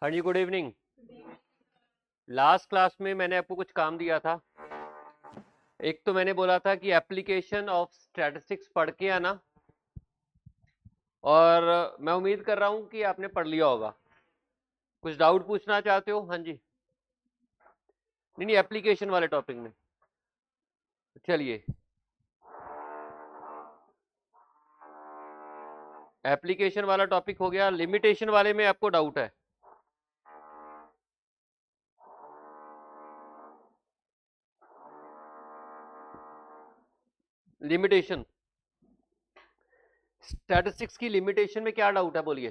हाँ जी, good evening. Last class में मैंने आपको कुछ काम दिया था। एक तो मैंने बोला था कि एप्लीकेशन ऑफ स्टैटिस्टिक्स पढ़ के आना, और मैं उम्मीद कर रहा हूँ कि आपने पढ़ लिया होगा। कुछ डाउट पूछना चाहते हो? हाँ जी। नहीं नहीं, एप्लीकेशन वाले टॉपिक में। चलिए, एप्लीकेशन वाला टॉपिक हो गया। लिमिटेशन वाले में आपको डाउट है? लिमिटेशन, स्टैटिस्टिक्स की लिमिटेशन में क्या डाउट है, बोलिए।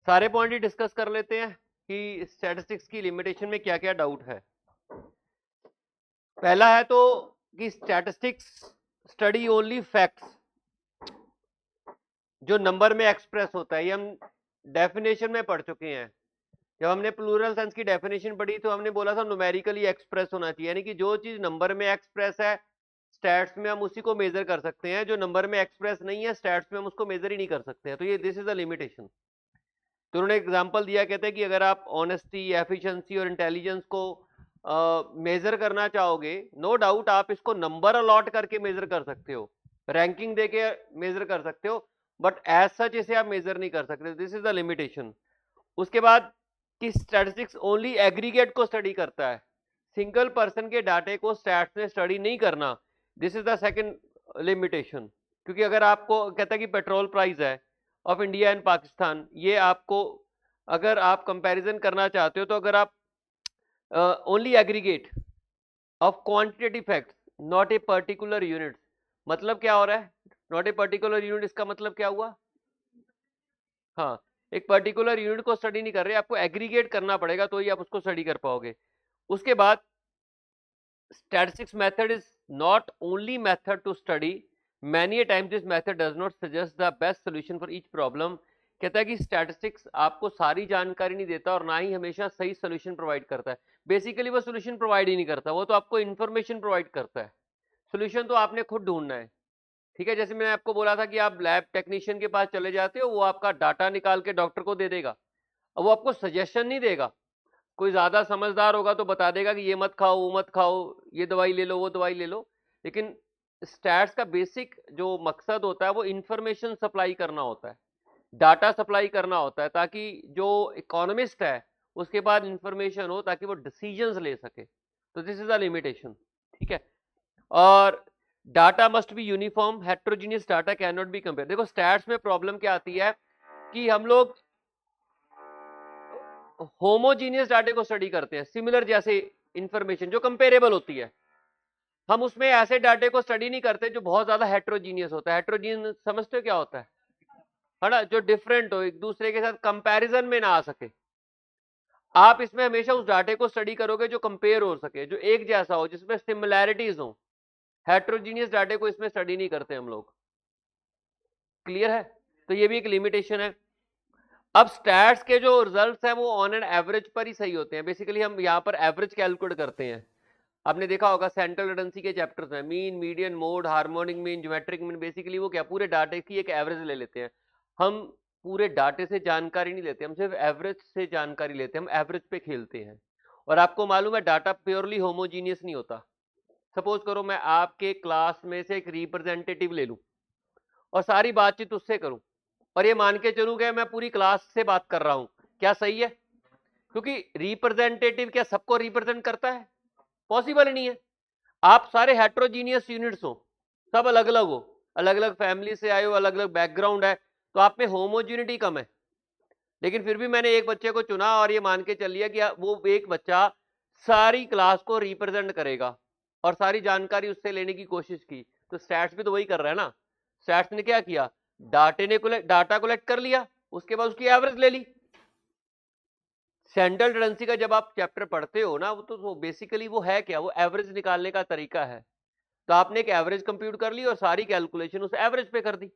सारे पॉइंट ही डिस्कस कर लेते हैं कि स्टैटिस्टिक्स की लिमिटेशन में क्या क्या डाउट है। पहला है तो कि स्टैटिस्टिक्स स्टडी ओनली फैक्ट्स, जो नंबर में एक्सप्रेस होता है। ये हम डेफिनेशन में पढ़ चुके हैं। जब हमने प्लूरल सेंस की डेफिनेशन पढ़ी तो हमने बोला था न्यूमेरिकली एक्सप्रेस होना चाहिए, यानी कि जो चीज नंबर में एक्सप्रेस है स्टैट्स में हम उसी को मेजर कर सकते हैं। जो नंबर में एक्सप्रेस नहीं है स्टैट्स में हम उसको मेजर ही नहीं कर सकते हैं। तो ये दिस इज अ लिमिटेशन। तो उन्होंने एग्जांपल दिया, कहते हैं कि अगर आप ऑनेस्टी, एफिशिएंसी और इंटेलिजेंस को मेजर करना चाहोगे, नो डाउट आप इसको नंबर अलॉट करके मेजर कर सकते हो, रैंकिंग देके मेजर कर सकते हो, बट एज सच इसे आप मेजर नहीं कर सकते। This is the limitation. उसके बाद कि स्टैटिस्टिक्स ओनली एग्रीगेट को स्टडी करता है, सिंगल पर्सन के डाटे को स्टैट्स में स्टडी नहीं करना। This is the second limitation. क्योंकि अगर आपको कहता है कि पेट्रोल प्राइस है ऑफ इंडिया एंड पाकिस्तान, ये आपको अगर आप कंपैरिजन करना चाहते हो तो अगर आप only aggregate of quantitative facts not a particular unit, मतलब क्या हो रहा है? नॉट ए पर्टिकुलर यूनिट, इसका मतलब क्या हुआ? हाँ, एक पर्टिकुलर यूनिट को स्टडी नहीं कर रहे, आपको एग्रीगेट करना पड़ेगा तो ही आप उसको स्टडी कर पाओगे। उसके बाद statistics method is not only method to study, many a times this method does not suggest the best solution for each problem। कहता है कि स्टैटिस्टिक्स आपको सारी जानकारी नहीं देता और ना ही हमेशा सही सोल्यूशन प्रोवाइड करता है। बेसिकली वो सोल्यूशन प्रोवाइड ही नहीं करता, वो तो आपको इन्फॉर्मेशन प्रोवाइड करता है। सोल्यूशन तो आपने खुद ढूंढना है। ठीक है, जैसे मैंने आपको बोला था कि आप लैब टेक्नीशियन के पास चले जाते हो, वो आपका डाटा निकाल के डॉक्टर को दे देगा, अब वो आपको सजेशन नहीं देगा। कोई ज्यादा समझदार होगा तो बता देगा कि ये मत खाओ, वो मत खाओ, ये दवाई ले लो, वो दवाई ले लो। लेकिन स्टैट्स का बेसिक जो मकसद होता है वो इंफॉर्मेशन सप्लाई करना होता है, डाटा सप्लाई करना होता है, ताकि जो इकोनॉमिस्ट है उसके पास इंफॉर्मेशन हो ताकि वो डिसीजंस ले सके। तो दिस इज द लिमिटेशन। ठीक है, और data must be uniform, heterogeneous data can not be compare. देखो स्टैट्स में प्रॉब्लम क्या आती है कि हम लोग होमोजीनियस डाटे को स्टडी करते हैं, सिमिलर जैसे इंफॉर्मेशन जो कंपेरेबल होती है। हम उसमें ऐसे डाटे को स्टडी नहीं करते जो बहुत ज्यादा हेट्रोजीनियस होता है। हेट्रोजीनियस समझते हो क्या होता है ना? जो डिफरेंट हो, एक दूसरे के साथ कंपैरिजन में ना आ सके। आप इसमें हमेशा उस डाटे को स्टडी करोगे जो कंपेयर हो सके, जो एक जैसा हो, जिसमें सिमिलैरिटीज हो। हेट्रोजीनियस डाटे को इसमें स्टडी नहीं करते हम लोग। क्लियर है? तो ये भी एक लिमिटेशन है। अब स्टैट्स के जो रिजल्ट्स हैं वो ऑन एन एवरेज पर ही सही होते हैं। बेसिकली हम यहाँ पर एवरेज कैलकुलेट करते हैं। आपने देखा होगा सेंट्रल रिडंडेंसी के चैप्टर्स में mean, median, mode, harmonic mean, geometric mean, basically वो क्या पूरे डाटे की एक एवरेज ले लेते हैं। हम पूरे डाटे से जानकारी नहीं लेते, हम सिर्फ एवरेज से जानकारी लेते हैं, हम एवरेज पे खेलते हैं। और आपको मालूम है डाटा प्योरली होमोजीनियस नहीं होता। सपोज करो मैं आपके क्लास में से एक रिप्रेजेंटेटिव ले लूं और सारी बातचीत उससे करूं, और ये मान के चलूं कि मैं पूरी क्लास से बात कर रहा हूं, क्या सही है? क्योंकि रिप्रेजेंटेटिव क्या सबको रिप्रेजेंट करता है? पॉसिबल ही नहीं है। आप सारे हेट्रोजीनियस यूनिट्स हो, सब अलग अलग हो, अलग अलग फैमिली से आए हो, अलग अलग बैकग्राउंड है, तो आप में होमोजिनिटी कम है। लेकिन फिर भी मैंने एक बच्चे को चुना और ये मान के चल लिया कि वो एक बच्चा सारी क्लास को रिप्रेजेंट करेगा और सारी जानकारी उससे लेने की कोशिश की। तो स्टैट्स भी तो वही कर रहा है ना। स्टैट्स ने क्या किया? डाटा कलेक्ट कर लिया, उसके बाद उसकी एवरेज ले ली। सेंट्रल टेंडेंसी का जब आप चैप्टर पढ़ते हो ना, तो बेसिकली वो है क्या? वो एवरेज निकालने का तरीका है। तो आपने एक एवरेज कंप्यूट कर ली और सारी कैलकुलेशन उस एवरेज पे कर दी,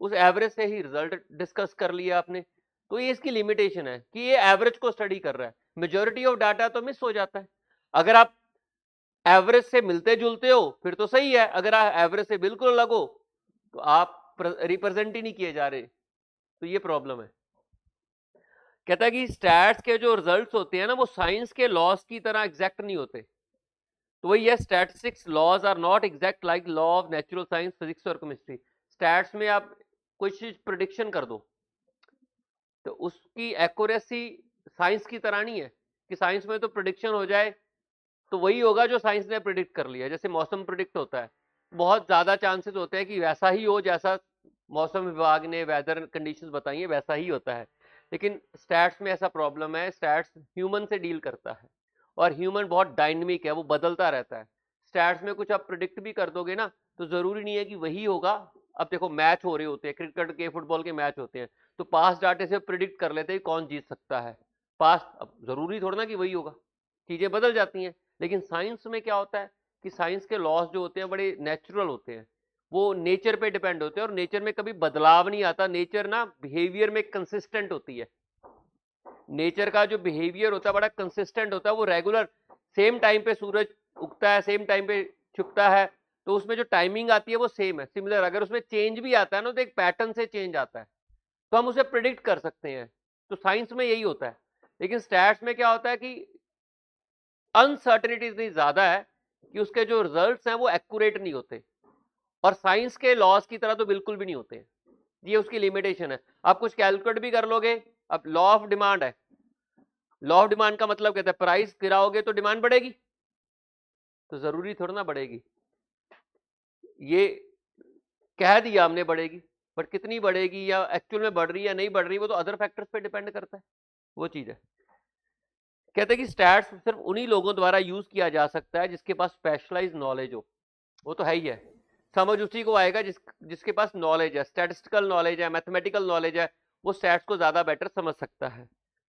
उस एवरेज से ही रिजल्ट डिस्कस कर लिया आपने। तो ये इसकी लिमिटेशन है कि ये एवरेज को स्टडी कर रहा है, मेजोरिटी ऑफ डाटा तो मिस हो जाता है। अगर आप एवरेज से मिलते जुलते हो फिर तो सही है, अगर आप एवरेज से बिल्कुल अलग हो तो आप रिप्रेजेंट ही नहीं किए जा रहे। तो ये प्रॉब्लम है। कहता है कि स्टैट्स के जो रिजल्ट्स होते हैं ना वो साइंस के लॉस की तरह एग्जैक्ट नहीं होते। तो वही है, statistics laws are not exact like law of natural science, physics और केमिस्ट्री। स्टैट्स में आप कोई चीज प्रिडिक्शन कर दो तो उसकी एक्यूरेसी साइंस की तरह नहीं है कि साइंस में तो प्रिडिक्शन हो जाए तो वही होगा जो साइंस ने प्रिडिक्ट कर लिया। जैसे मौसम प्रिडिक्ट होता है, बहुत ज्यादा चांसेस होते हैं कि वैसा ही हो जैसा मौसम विभाग ने वेदर कंडीशंस बताई है वैसा ही होता है। लेकिन स्टैट्स में ऐसा प्रॉब्लम है, स्टैट्स ह्यूमन से डील करता है और ह्यूमन बहुत डायनेमिक है, वो बदलता रहता है। स्टैट्स में कुछ आप प्रिडिक्ट भी कर दोगे ना तो जरूरी नहीं है कि वही होगा। अब देखो मैच हो रहे होते हैं, क्रिकेट के फुटबॉल के मैच होते हैं, तो पास्ट डाटे से प्रिडिक्ट कर लेते हैं कौन जीत सकता है पास्ट। अब जरूरी थोड़ा ना कि वही होगा, चीजें बदल जाती हैं। लेकिन साइंस में क्या होता है कि साइंस के लॉस जो होते हैं बड़े नेचुरल होते हैं, वो नेचर पे डिपेंड होते हैं और नेचर में कभी बदलाव नहीं आता। नेचर ना बिहेवियर में कंसिस्टेंट होती है। नेचर का जो बिहेवियर होता है बड़ा कंसिस्टेंट होता है, वो रेगुलर सेम टाइम पे सूरज उगता है, सेम टाइम पे छुपता है, तो उसमें जो टाइमिंग आती है वो सेम है, सिमिलर। अगर उसमें चेंज भी आता है ना तो एक पैटर्न से चेंज आता है, तो हम उसे प्रिडिक्ट कर सकते हैं। तो साइंस में यही होता है। लेकिन स्टैट्स में क्या होता है कि अनसर्टेनिटी इतनी ज्यादा है कि उसके जो रिजल्ट्स हैं वो एक्यूरेट नहीं होते, और साइंस के लॉस की तरह तो बिल्कुल भी नहीं होते। ये उसकी लिमिटेशन है। आप कुछ कैलकुलेट भी कर लोगे, अब लॉ ऑफ डिमांड है, लॉ ऑफ डिमांड का मतलब कहता है प्राइस गिराओगे तो डिमांड बढ़ेगी, तो जरूरी थोड़ा ना बढ़ेगी। ये कह दिया हमने बढ़ेगी, बट कितनी बढ़ेगी या एक्चुअल में बढ़ रही है या नहीं बढ़ रही, वो तो अदर फैक्टर्स पे डिपेंड करता है, वो चीज है। कहते हैं कि स्टैट्स सिर्फ उन्हीं लोगों द्वारा यूज किया जा सकता है जिसके पास स्पेशलाइज नॉलेज हो। वो तो है ही है, समझ उसी को आएगा जिसके पास नॉलेज है, स्टैटिस्टिकल नॉलेज है, मैथमेटिकल नॉलेज है, वो स्टैट्स को ज्यादा बेटर समझ सकता है।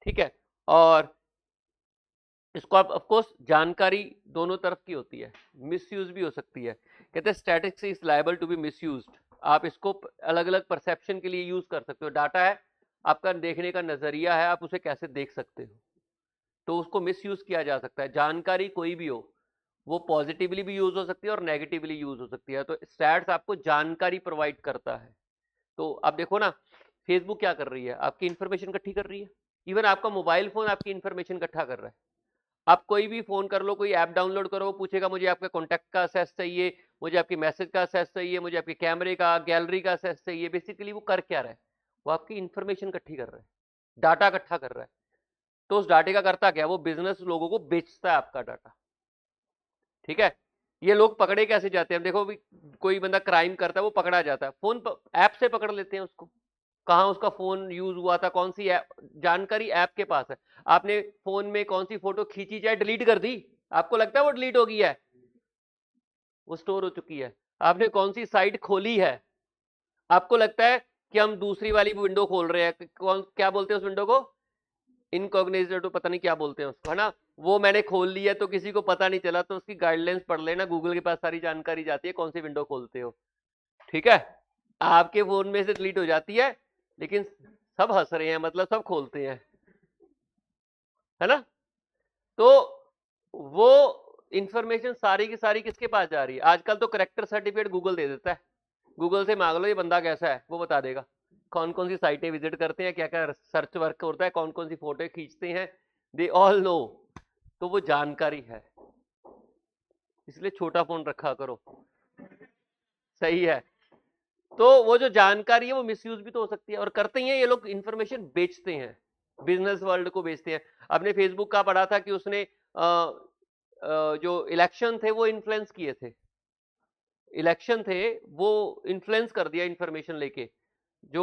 ठीक है, और इसको आप ऑफकोर्स जानकारी दोनों तरफ की होती है, मिसयूज भी हो सकती है। कहते हैं statistics is liable to be misused. आप इसको अलग अलग परसेप्शन के लिए यूज कर सकते हो। डाटा है, आपका देखने का नजरिया है, आप उसे कैसे देख सकते हो, तो उसको मिसयूज किया जा सकता है। जानकारी कोई भी हो, वो पॉजिटिवली भी यूज हो सकती है और नेगेटिवली यूज हो सकती है। तो स्टैट्स आपको जानकारी प्रोवाइड करता है। तो आप देखो ना, फेसबुक क्या कर रही है, आपकी इंफॉर्मेशन इकट्ठी कर रही है। इवन आपका मोबाइल फोन आपकी इंफॉर्मेशन इकट्ठा कर रहा है। आप कोई भी फोन कर लो, कोई ऐप डाउनलोड करो, वो पूछेगा मुझे आपके कॉन्टैक्ट का असेस चाहिए, मुझे आपके मैसेज का असेस चाहिए, मुझे आपके कैमरे का गैलरी का असेस चाहिए। बेसिकली वो कर क्या रहा है, वो आपकी इंफॉर्मेशन इकट्ठी कर रहा है, डाटा इकट्ठा कर रहा है। तो उस डाटे का करता क्या, वो बिजनेस लोगों को बेचता है आपका डाटा। ठीक है, ये लोग पकड़े कैसे जाते हैं, देखो भी कोई बंदा क्राइम करता है वो पकड़ा जाता है, फोन ऐप से पकड़ लेते हैं उसको, कहाँ उसका फोन यूज हुआ था, कौन सी ऐप, जानकारी ऐप के पास है। आपने फोन में कौन सी फोटो खींची जाए डिलीट कर दी, आपको लगता है वो डिलीट हो गई है, वो स्टोर हो चुकी है। आपने कौन सी साइट खोली है, आपको लगता है कि हम दूसरी वाली विंडो खोल रहे हैं, कौन क्या बोलते हैं उस विंडो को, इनकॉग्निजेटो, पता नहीं क्या बोलते हैं उसको, है ना। वो मैंने खोल लिया तो किसी को पता नहीं चला, तो उसकी गाइडलाइंस पढ़ लेना, गूगल के पास सारी जानकारी जाती है कौन सी विंडो खोलते हो। ठीक है, आपके फोन में से डिलीट हो जाती है, लेकिन सब हंस रहे हैं, मतलब सब खोलते हैं, है ना। तो वो इंफॉर्मेशन सारी की सारी किसके पास जा रही है, आजकल तो करेक्टर सर्टिफिकेट गूगल दे देता है। गूगल से मांग लो ये बंदा कैसा है, वो बता देगा कौन कौन सी साइटें विजिट करते हैं, क्या क्या सर्च वर्क होता है, कौन कौन सी फोटो खींचते हैं, दे ऑल नो। तो वो जानकारी है, इसलिए छोटा फोन रखा करो, सही है। तो वो जो जानकारी है वो मिसयूज भी तो हो सकती है, और करते ही हैं ये लोग, इंफॉर्मेशन बेचते हैं, बिजनेस वर्ल्ड को बेचते हैं। आपने फेसबुक का पढ़ा था कि उसने जो इलेक्शन थे वो इन्फ्लुएंस किए थे, इलेक्शन थे वो इन्फ्लुएंस कर दिया इंफॉर्मेशन लेके। जो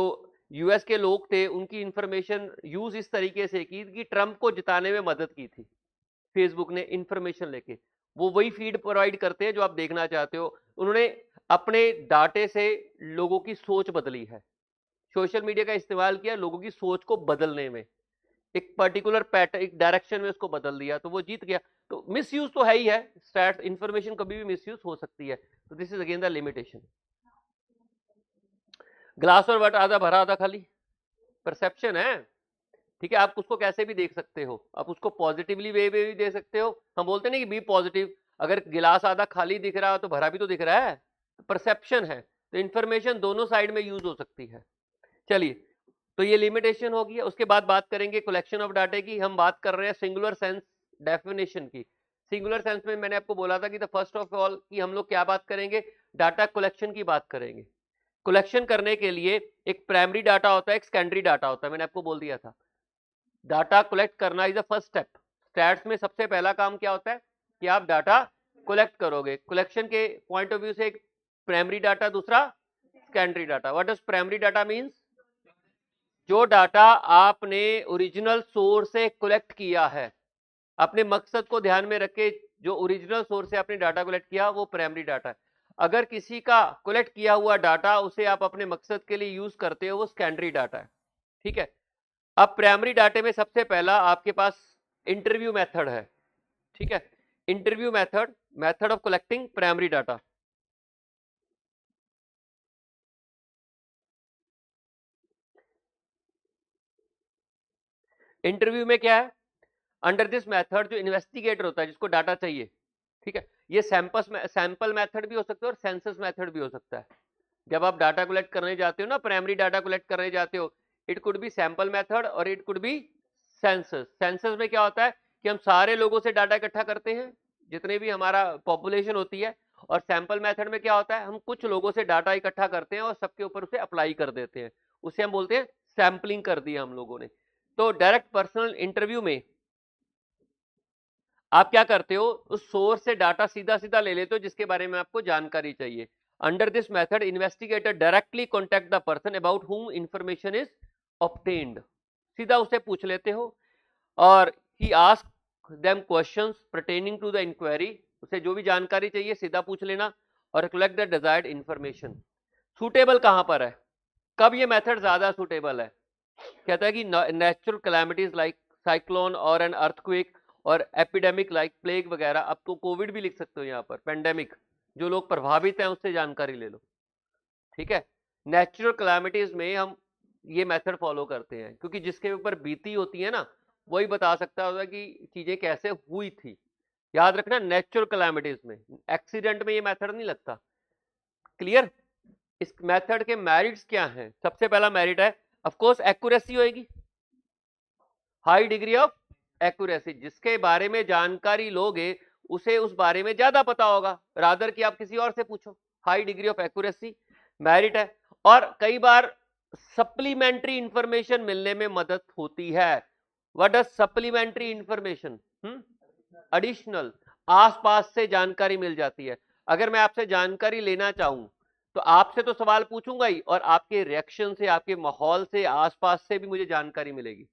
यूएस के लोग थे उनकी इंफॉर्मेशन यूज इस तरीके से की कि ट्रंप को जिताने में मदद की थी फेसबुक ने इंफॉर्मेशन लेके। वो वही फीड प्रोवाइड करते हैं जो आप देखना चाहते हो। उन्होंने अपने डाटे से लोगों की सोच बदली है, सोशल मीडिया का इस्तेमाल किया लोगों की सोच को बदलने में, एक पर्टिकुलर पैटर्न, एक डायरेक्शन में उसको बदल दिया, तो वो जीत गया। तो मिस यूज तो है ही है, स्टैट्स इंफॉर्मेशन कभी भी मिस यूज हो सकती है, तो this is again the limitation. Glass और वाटर आधा भरा आधा खाली, परसेप्शन है। ठीक है, आप उसको कैसे भी देख सकते हो, आप उसको पॉजिटिवली वे भी दे सकते हो। हम बोलते नहीं कि बी पॉजिटिव, अगर गिलास आधा खाली दिख रहा है तो भरा भी तो दिख रहा है, परसेप्शन है। तो इंफॉर्मेशन दोनों साइड में यूज हो सकती है। चलिए, तो ये लिमिटेशन होगी। उसके बाद बात करेंगे कलेक्शन ऑफ डाटा की। हम बात कर रहे हैं सिंगुलर सेंस डेफिनेशन की। सिंगुलर सेंस में मैंने आपको बोला था कि द फर्स्ट ऑफ ऑल कि हम लोग क्या बात करेंगे, डाटा कलेक्शन की बात करेंगे। कलेक्शन करने के लिए एक प्राइमरी डाटा होता है, एक सेकेंडरी डाटा होता है, मैंने आपको बोल दिया था। डाटा कलेक्ट करना is the first step. Stats में सबसे पहला काम क्या होता है कि आप डाटा कलेक्ट करोगे। कलेक्शन के पॉइंट ऑफ व्यू से एक प्राइमरी डाटा, दूसरा secondary data. What does primary data means? जो डाटा आपने ओरिजिनल सोर्स से कलेक्ट किया है, अपने मकसद को ध्यान में रख के जो ओरिजिनल सोर्स से आपने डाटा कलेक्ट किया वो प्राइमरी डाटा है। अगर किसी का कलेक्ट किया हुआ डाटा उसे आप अपने मकसद के लिए यूज करते हो वो सेकेंडरी डाटा है। ठीक है। अब प्राइमरी डाटे में सबसे पहला आपके पास इंटरव्यू मेथड है। ठीक है, interview method, method of collecting primary data. Interview में क्या है, अंडर दिस मेथड जो इन्वेस्टिगेटर होता है जिसको डाटा चाहिए, ठीक है, ये सैंपल मेथड भी हो सकता है और सेंसस मेथड भी हो सकता है। जब आप डाटा कलेक्ट करने जाते हो ना, प्राइमरी डाटा कलेक्ट करने जाते हो, it could be sample method और it could be census. Census में क्या होता है कि हम सारे लोगों से डाटा इकट्ठा करते हैं, जितने भी हमारा पॉपुलेशन होती है। और सैंपल मेथड में क्या होता है, हम कुछ लोगों से डाटा इकट्ठा करते हैं और सबके ऊपर उसे अप्लाई कर देते हैं, उसे हम बोलते हैं सैंपलिंग कर दिया हम लोगों ने। तो डायरेक्ट पर्सनल इंटरव्यू में आप क्या करते हो, उस सोर्स से डाटा सीधा सीधा ले लेते हो जिसके बारे में आपको जानकारी चाहिए। Under this method investigator directly contact the person about whom information is obtained. सीधा उसे पूछ लेते हो और he ask them questions pertaining to the inquiry. उसे जो भी जानकारी चाहिए सीधा पूछ लेना और collect the desired information. Suitable कहां पर है, कब ये मेथड ज्यादा सूटेबल है? कहता है कि नेचुरल कैलामिटीज लाइक साइक्लोन और एन अर्थक्वेक और एपिडेमिक लाइक प्लेग वगैरह। अब तो कोविड भी लिख सकते हो यहाँ पर, पेंडेमिक, जो लोग प्रभावित हैं उससे जानकारी ले लो। ठीक है, नेचुरल कैलामिटीज में हम ये मेथड फॉलो करते हैं क्योंकि जिसके ऊपर बीती होती है ना वही बता सकता होगा कि चीजें कैसे हुई थी। याद रखना, नेचुरल कैलामिटीज में, एक्सीडेंट में ये मेथड नहीं लगता। क्लियर? इस मेथड के मेरिट्स क्या हैं? सबसे पहला मेरिट है ऑफ कोर्स एक्यूरेसी होगी, हाई डिग्री ऑफ एक्यूरेसी। जिसके बारे में जानकारी लोगे उसे उस बारे में ज्यादा पता होगा रादर कि आप किसी और से पूछो। High degree of accuracy merit है। और कई बार सप्लीमेंट्री इंफॉर्मेशन मिलने में मदद होती है। What does supplementary information? Additional, आसपास से जानकारी मिल जाती है। अगर मैं आपसे जानकारी लेना चाहूं तो आपसे तो सवाल पूछूंगा ही और आपके रिएक्शन से, आपके माहौल से, आसपास से भी मुझे जानकारी मिलेगी।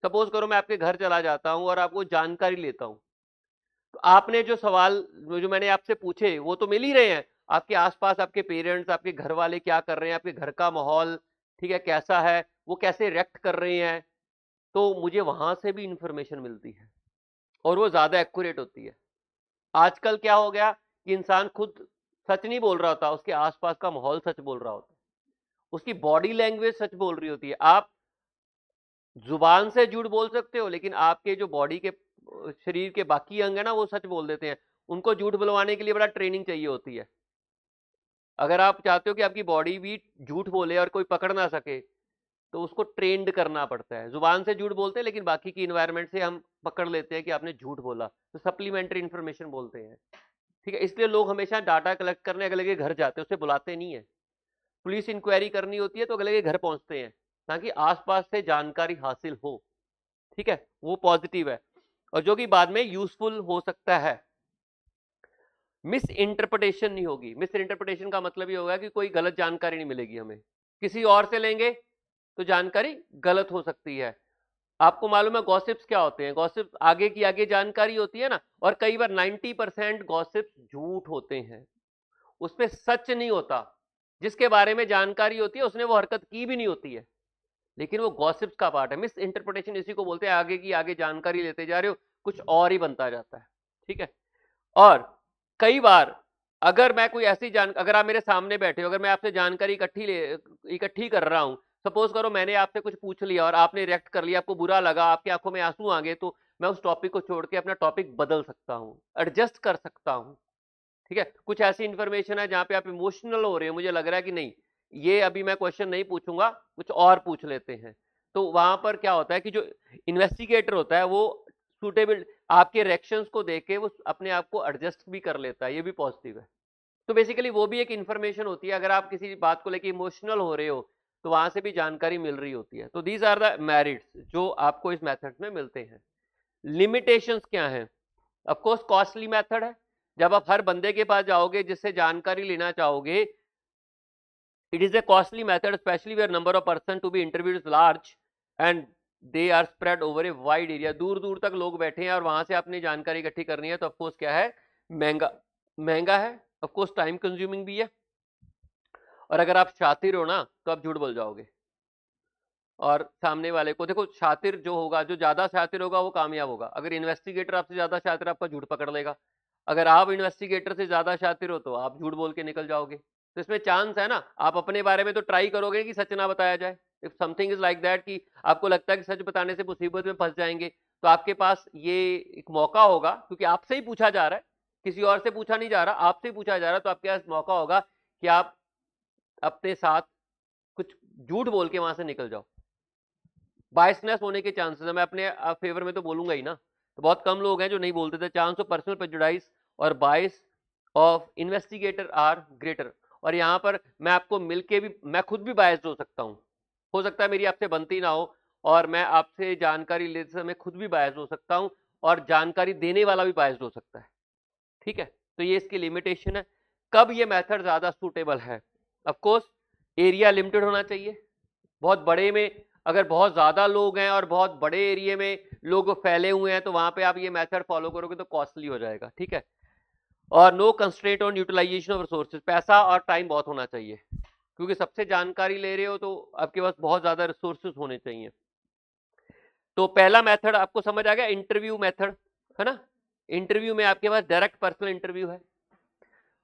सपोज करो मैं आपके घर चला जाता हूं और आपको जानकारी लेता हूं, तो आपने जो सवाल जो मैंने आपसे पूछे वो तो मिल ही रहे हैं। आपके आसपास आपके पेरेंट्स, आपके घर वाले क्या कर रहे हैं, आपके घर का माहौल, ठीक है, कैसा है, वो कैसे रिएक्ट कर रहे हैं, तो मुझे वहां से भी इंफॉर्मेशन मिलती है और वो ज्यादा एक्यूरेट होती है। आजकल क्या हो गया कि इंसान खुद सच नहीं बोल रहा होता, उसके आसपास का माहौल सच बोल रहा होता है, उसकी बॉडी लैंग्वेज सच बोल रही होती है। आप जुबान से झूठ बोल सकते हो लेकिन आपके जो बॉडी के शरीर के बाकी अंग है ना वो सच बोल देते हैं। उनको झूठ बुलवाने के लिए बड़ा ट्रेनिंग चाहिए होती है। अगर आप चाहते हो कि आपकी बॉडी भी झूठ बोले और कोई पकड़ ना सके तो उसको ट्रेंड करना पड़ता है। जुबान से झूठ बोलते हैं लेकिन बाकी की इन्वायरमेंट से हम पकड़ लेते हैं कि आपने झूठ बोला, तो सप्लीमेंट्री इंफॉर्मेशन बोलते हैं। ठीक है, इसलिए लोग हमेशा डाटा कलेक्ट करने अगले के घर जाते हैं, उसे बुलाते नहीं है। पुलिस इंक्वायरी करनी होती है तो अगले के घर पहुंचते हैं ताकि आसपास से जानकारी हासिल हो। ठीक है, वो पॉजिटिव है और जो कि बाद में यूजफुल हो सकता है। मिस इंटरप्रिटेशन नहीं होगी। मिस इंटरप्रिटेशन का मतलब ये होगा कि कोई गलत जानकारी नहीं मिलेगी हमें, किसी और से लेंगे तो जानकारी गलत हो सकती है। आपको मालूम है गॉसिप्स क्या होते हैं? गॉसिप्स आगे की आगे जानकारी होती है ना, और कई बार 90% गॉसिप्स झूठ होते हैं, उसमें सच नहीं होता। जिसके बारे में जानकारी होती है उसने वो हरकत की भी नहीं होती है, लेकिन वो गॉसिप्स का पार्ट है। मिस इंटरप्रिटेशन इसी को बोलते हैं, आगे की आगे जानकारी लेते जा रहे हो, कुछ और ही बनता जाता है। ठीक है, और कई बार अगर मैं कोई ऐसी अगर आप मेरे सामने बैठे हो, अगर मैं आपसे जानकारी इकट्ठी कर रहा हूं, सपोज करो मैंने आपसे कुछ पूछ लिया और आपने रिएक्ट कर लिया, आपको बुरा लगा, आपकी आंखों में आंसू आ गए, तो मैं उस टॉपिक को छोड़ के अपना टॉपिक बदल सकता हूं, एडजस्ट कर सकता हूं। ठीक है, कुछ ऐसी इंफॉर्मेशन है जहां पे आप इमोशनल हो रहे हो, मुझे लग रहा है कि नहीं ये अभी मैं क्वेश्चन नहीं पूछूंगा, कुछ और पूछ लेते हैं। तो वहां पर क्या होता है कि जो इन्वेस्टिगेटर होता है वो सूटेबल आपके रिएक्शंस को देख के वो अपने आप को एडजस्ट भी कर लेता है, ये भी पॉजिटिव है। तो बेसिकली वो भी एक इंफॉर्मेशन होती है, अगर आप किसी बात को लेके इमोशनल हो रहे हो तो वहां से भी जानकारी मिल रही होती है। तो दीज आर द मेरिट्स जो आपको इस मेथड में मिलते हैं। लिमिटेशंस क्या हैं? ऑफ कोर्स कॉस्टली मेथड है। जब आप हर बंदे के पास जाओगे जिससे जानकारी लेना चाहोगे, it is a costly method, especially where number of person to be interviewed is large and they are spread over a wide area। दूर दूर तक लोग बैठे हैं और वहां से अपनी जानकारी इकट्ठी करनी है, तो ऑफकोर्स क्या है, महंगा है, ऑफकोर्स टाइम कंज्यूमिंग भी है। और अगर आप शातिर हो ना तो आप झूठ बोल जाओगे और सामने वाले को, देखो शातिर जो होगा, जो ज्यादा शातिर होगा वो कामयाब होगा। अगर इन्वेस्टिगेटर आपसे ज्यादा शातिर, आपका झूठ पकड़ लेगा। अगर आप इन्वेस्टिगेटर से ज्यादा शातिर हो तो आप झूठ बोल के निकल जाओगे। तो इसमें चांस है ना, आप अपने बारे में तो ट्राई करोगे कि सच ना बताया जाए। If something is like that कि आपको लगता है कि सच बताने से मुसीबत में फंस जाएंगे, तो आपके पास ये एक मौका होगा, क्योंकि आपसे ही पूछा जा रहा है, किसी और से पूछा नहीं जा रहा, आपसे ही पूछा जा रहा है, तो आपके पास मौका होगा कि आप अपने साथ कुछ झूठ बोल के वहां से निकल जाओ। बायसनेस होने के चांसेस है, मैं अपने फेवर में तो बोलूंगा ही ना, तो बहुत कम लोग हैं जो नहीं बोलते थे। चांस ऑफ पर्सनल प्रेजुडाइज और bias of investigator are greater. और यहाँ पर मैं आपको मिलके भी, मैं खुद भी बायस्ड हो सकता हूँ, हो सकता है मेरी आपसे बनती ना हो, और मैं आपसे जानकारी लेते समय खुद भी बायस्ड हो सकता हूँ, और जानकारी देने वाला भी बायस्ड हो सकता है। ठीक है, तो ये इसकी लिमिटेशन है। कब ये मेथड ज्यादा सूटेबल है? ऑफकोर्स एरिया लिमिटेड होना चाहिए। बहुत बड़े में अगर बहुत ज्यादा लोग हैं और बहुत बड़े एरिया में लोग फैले हुए हैं, तो वहां पे आप ये मेथड फॉलो करोगे तो कॉस्टली हो जाएगा। ठीक है, और no constraint on utilisation of resources, पैसा और टाइम बहुत होना चाहिए, क्योंकि सबसे जानकारी ले रहे हो तो आपके पास बहुत ज्यादा रिसोर्सेज होने चाहिए। तो पहला मेथड आपको समझ आ गया, इंटरव्यू मेथड, है ना। इंटरव्यू में आपके पास डायरेक्ट पर्सनल इंटरव्यू है,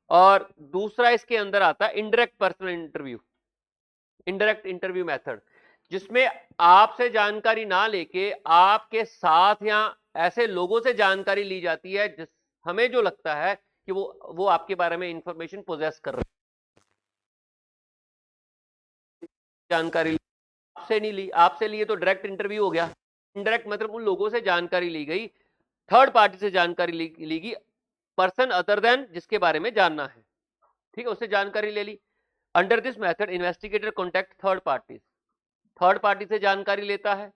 और दूसरा इसके अंदर आता है indirect personal interview, indirect interview method, जिसमें आपसे जानकारी ना लेके आपके साथ या ऐसे लोगों से जानकारी ली जाती है जिस हमें जो लगता है कि वो आपके बारे में इंफॉर्मेशन पोजेस कर रहे हैं। जानकारी आपसे नहीं ली, आपसे लिए तो डायरेक्ट इंटरव्यू हो गया। इनडायरेक्ट मतलब उन लोगों से जानकारी ली गई, थर्ड पार्टी से जानकारी ली गई, पर्सन अदर देन जिसके बारे में जानना है। ठीक है, उससे जानकारी ले ली। Under this method investigator contact third party, third party से जानकारी लेता है।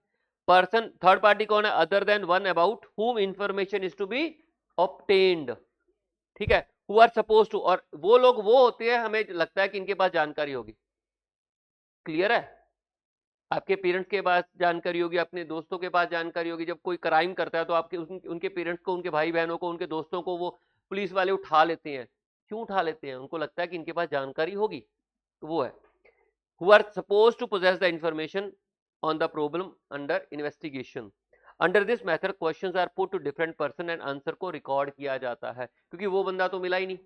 पर्सन थर्ड पार्टी कौन है? Other than one about whom information is to be obtained. ठीक है, हु आर सपोज टू, और वो लोग वो होते हैं हमें लगता है कि इनके पास जानकारी होगी। क्लियर है? आपके पेरेंट्स के पास जानकारी होगी, अपने दोस्तों के पास जानकारी होगी। जब कोई क्राइम करता है तो आपके उनके पेरेंट्स को, उनके भाई बहनों को, उनके दोस्तों को वो पुलिस वाले उठा लेते हैं। क्यों उठा लेते हैं? उनको लगता है कि इनके पास जानकारी होगी। तो वो है who are supposed to possess the information on the problem under investigation। Under this method questions are put to different person and answer को रिकॉर्ड किया जाता है, क्योंकि वो बंदा तो मिला ही नहीं,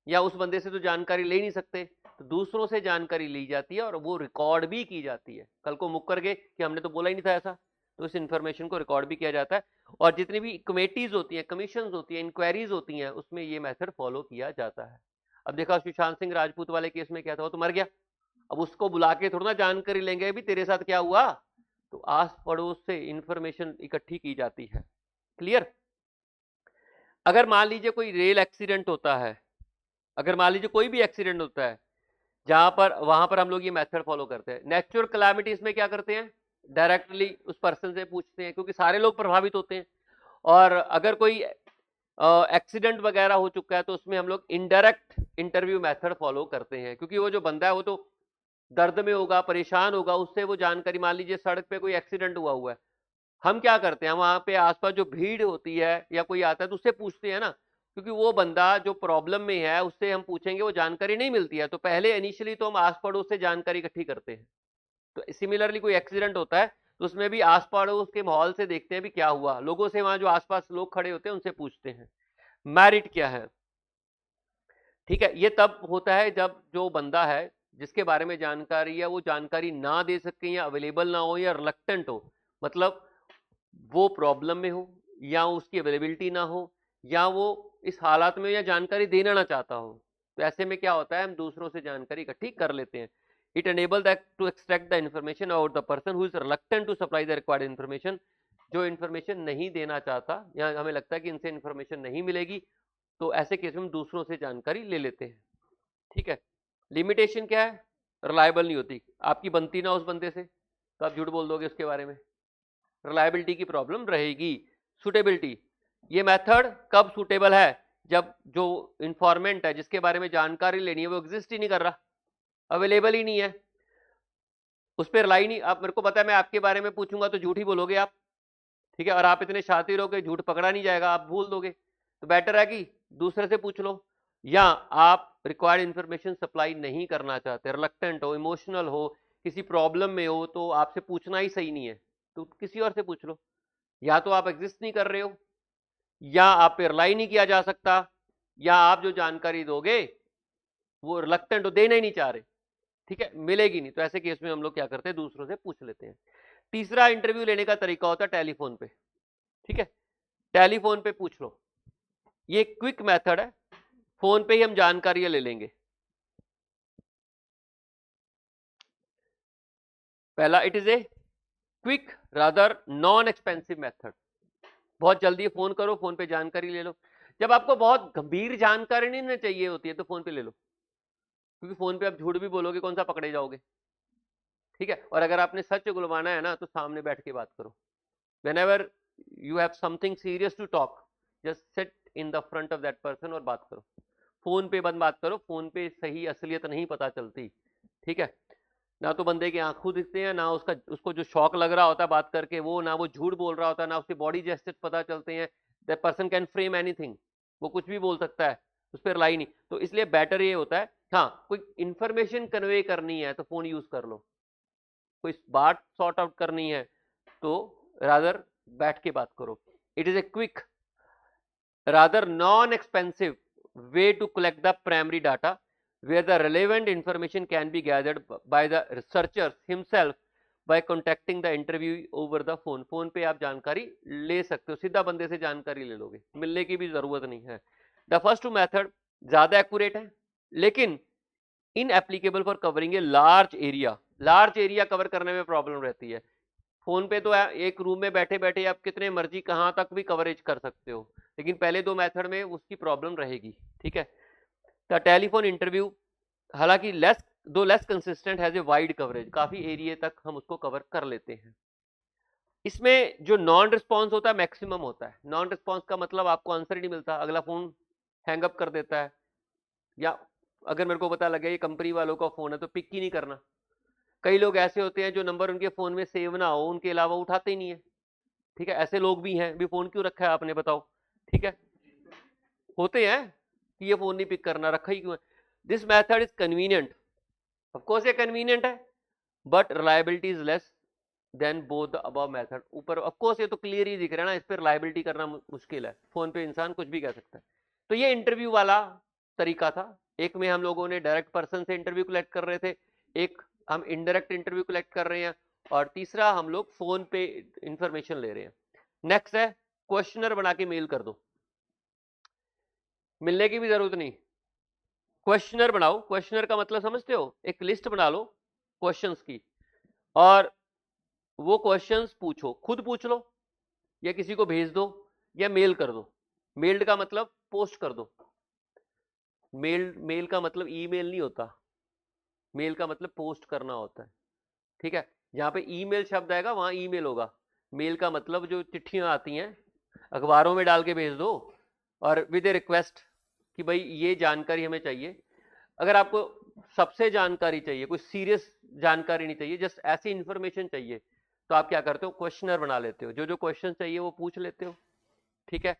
या उस बंदे से तो जानकारी ले नहीं सकते, तो दूसरों से जानकारी ली जाती है और वो रिकॉर्ड भी की जाती है। कल को मुक्कर गए कि हमने तो बोला ही नहीं था ऐसा, तो इस इंफॉर्मेशन को रिकॉर्ड भी किया जाता है। और जितनी भी कमेटीज होती हैं, कमीशन होती हैं, इंक्वायरीज होती हैं, उसमें ये मेथड फॉलो किया जाता है। अब देखा सुशांत सिंह राजपूत वाले केस में क्या था, वो तो मर गया, अब उसको बुला के थोड़ा ना जानकारी लेंगे भी तेरे साथ क्या हुआ, तो आस पड़ोस से इंफॉर्मेशन इकट्ठी की जाती है। क्लियर? अगर मान लीजिए कोई रेल एक्सीडेंट होता है, अगर मान लीजिए कोई भी एक्सीडेंट होता है जहां पर, वहां पर हम लोग ये मेथड फॉलो करते हैं। नेचुरल कैलामिटीज में क्या करते हैं? डायरेक्टली उस पर्सन से पूछते हैं, क्योंकि सारे लोग प्रभावित होते हैं। और अगर कोई एक्सीडेंट वगैरह हो चुका है तो उसमें हम लोग इनडायरेक्ट इंटरव्यू मेथड फॉलो करते हैं, क्योंकि वो जो बंदा है वो तो दर्द में होगा, परेशान होगा, उससे वो जानकारी, मान लीजिए सड़क पे कोई एक्सीडेंट हुआ है, हम क्या करते हैं, वहां पे आसपास जो भीड़ होती है या कोई आता है तो उससे पूछते हैं ना, क्योंकि वो बंदा जो प्रॉब्लम में है उससे हम पूछेंगे, वो जानकारी नहीं मिलती है, तो पहले इनिशियली तो हम आस पड़ोस से जानकारी इकट्ठी करते हैं। तो सिमिलरली कोई एक्सीडेंट होता है तो उसमें भी आस पड़ोस के माहौल से देखते हैं भी क्या हुआ, लोगों से, वहां जो आसपास लोग खड़े होते हैं उनसे पूछते हैं। मैरिट क्या है? ठीक है, ये तब होता है जब जो बंदा है जिसके बारे में जानकारी है वो जानकारी ना दे सके, या अवेलेबल ना हो, या रिलक्टेंट हो, मतलब वो प्रॉब्लम में हो, या उसकी अवेलेबिलिटी ना हो, या वो इस हालात में या जानकारी देना ना चाहता हो, तो ऐसे में क्या होता है, हम दूसरों से जानकारी इकट्ठी कर लेते हैं। It enables that to extract the information about the person who is reluctant to supply the required information. जो इन्फॉर्मेशन नहीं देना चाहता या हमें लगता है कि इनसे इन्फॉर्मेशन नहीं मिलेगी, तो ऐसे केस में हम दूसरों से जानकारी ले लेते हैं। ठीक है, लिमिटेशन क्या है? रिलायबल नहीं होती, आपकी बनती ना उस बंदे से तो आप झूठ बोल दोगे उसके बारे में, रिलायबिलिटी की प्रॉब्लम रहेगी। सुटेबिलिटी, ये मेथड कब सुटेबल है? जब जो इंफॉर्मेंट है जिसके बारे में जानकारी लेनी है वो एग्जिस्ट ही नहीं कर रहा, अवेलेबल ही नहीं है, उस पर रिलाई नहीं। आप मेरे को पता है मैं आपके बारे में पूछूंगा तो झूठ ही बोलोगे आप, ठीक है, और आप इतने शातिर हो कि झूठ पकड़ा नहीं जाएगा, आप भूल दोगे। तो बेटर है कि दूसरे से पूछ लो, या आप रिक्वायर्ड इंफॉर्मेशन सप्लाई नहीं करना चाहते, रिलक्टेंट हो, इमोशनल हो, किसी प्रॉब्लम में हो, तो आपसे पूछना ही सही नहीं है, तो किसी और से पूछ लो। या तो आप एग्जिस्ट नहीं कर रहे हो, या आप पे रिलाई नहीं किया जा सकता, या आप जो जानकारी दोगे वो रिलक्टेंट हो, देना ही नहीं चाह रहे, ठीक है, मिलेगी नहीं। तो ऐसे केस में हम लोग क्या करते हैं, दूसरों से पूछ लेते हैं। तीसरा इंटरव्यू लेने का तरीका होता है टेलीफोन पे। ठीक है, टेलीफोन पे पूछ लो, ये क्विक मेथड है, फोन पे ही हम जानकारी ले लेंगे। पहला, it is a quick rather non expensive method. बहुत जल्दी फोन करो, फोन पे जानकारी ले लो। जब आपको बहुत गंभीर जानकारी नहीं ना चाहिए होती है तो फोन पे ले लो, क्योंकि फोन पे आप झूठ भी बोलोगे, कौन सा पकड़े जाओगे। ठीक है, और अगर आपने सच गुलवाना है ना तो सामने बैठ के बात करो। whenever you have something serious to talk, just sit in the front of that person और बात करो। फोन पे बंद बात करो, फोन पे सही असलियत नहीं पता चलती। ठीक है, ना तो बंदे के आंखों दिखते हैं, ना उसको जो शौक लग रहा होता है बात करके वो, ना वो झूठ बोल रहा होता है, ना उसके बॉडी जेस्चर्स पता चलते हैं। That person can frame anything, वो कुछ भी बोल सकता है, उस पर लाई नहीं। तो इसलिए बेटर ये होता है, हाँ कोई इंफॉर्मेशन कन्वे करनी है तो फोन यूज कर लो, कोई बात सॉर्ट आउट करनी है तो रादर बैठ के बात करो। It is a quick rather non expensive way to collect the primary data where the relevant information can be gathered by the researcher himself by contacting the interviewee over the phone। Phone पे आप जानकारी ले सकते हो, सीधा बंदे से जानकारी ले लोगे, मिलने की भी जरूरत नहीं है। द फर्स्ट टू मेथड ज्यादा एक्यूरेट है, लेकिन inapplicable for covering a large area. Large area cover करने में प्रॉब्लम रहती है। फोन पे तो एक रूम में बैठे बैठे आप कितने मर्जी कहां तक भी कवरेज कर सकते हो, लेकिन पहले दो मेथड में उसकी प्रॉब्लम रहेगी। ठीक है, द टेलीफोन इंटरव्यू हालांकि less consistent has a wide coverage, काफी एरिया तक हम उसको कवर कर लेते हैं। इसमें जो नॉन रिस्पॉन्स होता है मैक्सिमम होता है। नॉन रिस्पॉन्स का मतलब आपको आंसर ही नहीं मिलता, अगला फोन हैंग अप कर देता है, या अगर मेरे को पता लगे ये कंपनी वालों का फोन है तो पिक ही नहीं करना। कई लोग ऐसे होते हैं जो नंबर उनके फोन में सेव ना हो उनके अलावा उठाते ही नहीं है। ठीक है, ऐसे लोग भी हैं, भी फोन क्यों रखा है आपने बताओ। ठीक है, होते हैं कि ये फोन नहीं पिक करना, रखा ही क्यों है। This method is convenient, of course ये कन्वीनियंट है, but reliability is less than both the above method. ऊपर ऑफ कोर्स ये तो क्लियर ही दिख रहा है ना, इस पर रिलायबिलिटी करना मुश्किल है, फोन पे इंसान कुछ भी कह सकता है। तो ये इंटरव्यू वाला तरीका था। एक में हम लोगों ने डायरेक्ट पर्सन से इंटरव्यू कलेक्ट कर रहे थे, एक हम इनडायरेक्ट इंटरव्यू कलेक्ट कर रहे हैं, और तीसरा हम लोग फोन पे इंफॉर्मेशन ले रहे हैं। नेक्स्ट है क्वेश्चनर बना के मेल कर दो, मिलने की भी जरूरत नहीं, क्वेश्चनर बनाओ। क्वेश्चनर का मतलब समझते हो, एक लिस्ट बना लो क्वेश्चंस की, और वो क्वेश्चंस पूछो, खुद पूछ लो या किसी को भेज दो या मेल कर दो। मेल्ड का मतलब पोस्ट कर दो, मेल का मतलब ईमेल नहीं होता, मेल का मतलब पोस्ट करना होता है। ठीक है, जहां पे ईमेल शब्द आएगा वहां ईमेल होगा। मेल का मतलब जो चिट्ठियां आती हैं अखबारों में डाल के भेज दो, और विद ए रिक्वेस्ट कि भाई ये जानकारी हमें चाहिए। अगर आपको सबसे जानकारी चाहिए, कोई सीरियस जानकारी नहीं चाहिए, जस्ट ऐसी इंफॉर्मेशन चाहिए, तो आप क्या करते हो, क्वेश्चनर बना लेते हो, जो जो क्वेश्चन चाहिए वो पूछ लेते हो। ठीक है,